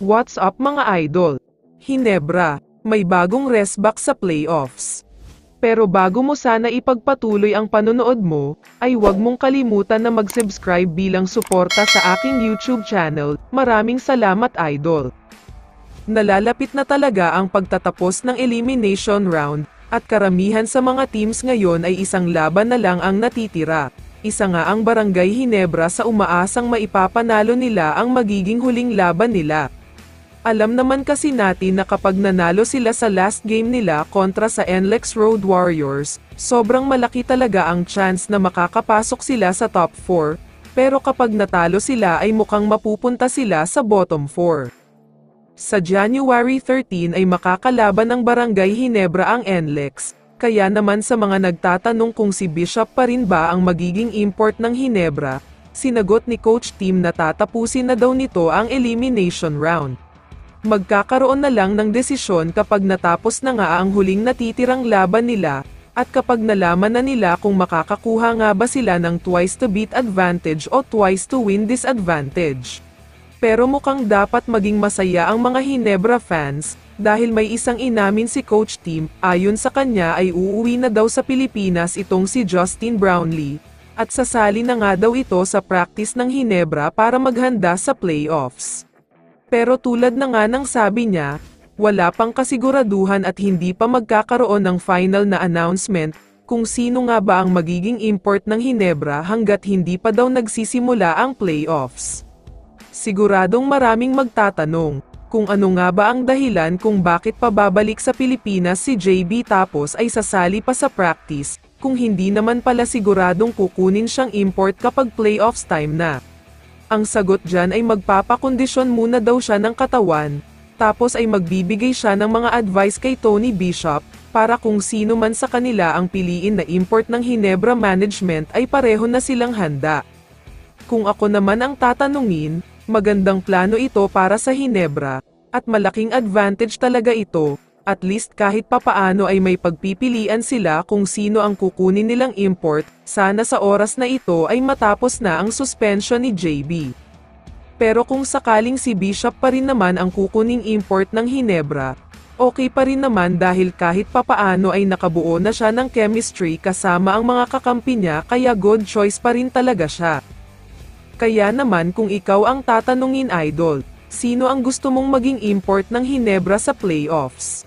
What's up mga idol? Hinebra, may bagong resback sa playoffs. Pero bago mo sana ipagpatuloy ang panonood mo, ay huwag mong kalimutan na mag-subscribe bilang suporta sa aking YouTube channel. Maraming salamat idol. Nalalapit na talaga ang pagtatapos ng elimination round, at karamihan sa mga teams ngayon ay isang laban na lang ang natitira. Isa nga ang Barangay Hinebra sa umaasang maipapanalo nila ang magiging huling laban nila. Alam naman kasi natin na kapag nanalo sila sa last game nila kontra sa NLEX Road Warriors, sobrang malaki talaga ang chance na makakapasok sila sa top 4, pero kapag natalo sila ay mukhang mapupunta sila sa bottom 4. Sa January 13 ay makakalaban ng Barangay Hinebra ang NLEX, kaya naman sa mga nagtatanong kung si Bishop pa rin ba ang magiging import ng Hinebra, sinagot ni Coach Tim na tatapusin na daw nito ang elimination round. Magkakaroon na lang ng desisyon kapag natapos na nga ang huling natitirang laban nila, at kapag nalaman na nila kung makakakuha nga ba sila ng twice to beat advantage o twice to win disadvantage. Pero mukhang dapat maging masaya ang mga Hinebra fans, dahil may isang inamin si Coach Tim, ayon sa kanya ay uuwi na daw sa Pilipinas itong si Justin Brownlee, at sasali na nga daw ito sa practice ng Hinebra para maghanda sa playoffs. Pero tulad na nga ng sabi niya, wala pang kasiguraduhan at hindi pa magkakaroon ng final na announcement kung sino nga ba ang magiging import ng Hinebra hanggat hindi pa daw nagsisimula ang playoffs. Siguradong maraming magtatanong kung ano nga ba ang dahilan kung bakit pa babalik sa Pilipinas si JB tapos ay sasali pa sa practice, kung hindi naman pala siguradong kukunin siyang import kapag playoffs time na. Ang sagot dyan ay magpapakondisyon muna daw siya ng katawan, tapos ay magbibigay siya ng mga advice kay Tony Bishop, para kung sino man sa kanila ang piliin na import ng Hinebra management ay pareho na silang handa. Kung ako naman ang tatanungin, magandang plano ito para sa Hinebra, at malaking advantage talaga ito. At least kahit papaano ay may pagpipilian sila kung sino ang kukunin nilang import, sana sa oras na ito ay matapos na ang suspension ni JB. Pero kung sakaling si Bishop pa rin naman ang kukuning import ng Hinebra, okay pa rin naman dahil kahit papaano ay nakabuo na siya ng chemistry kasama ang mga kakampi niya kaya good choice pa rin talaga siya. Kaya naman kung ikaw ang tatanungin idol, sino ang gusto mong maging import ng Hinebra sa playoffs?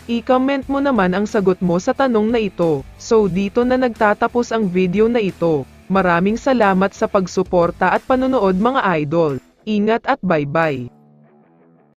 I-comment mo naman ang sagot mo sa tanong na ito. So dito na nagtatapos ang video na ito. Maraming salamat sa pagsuporta at panonood mga idol. Ingat at bye-bye.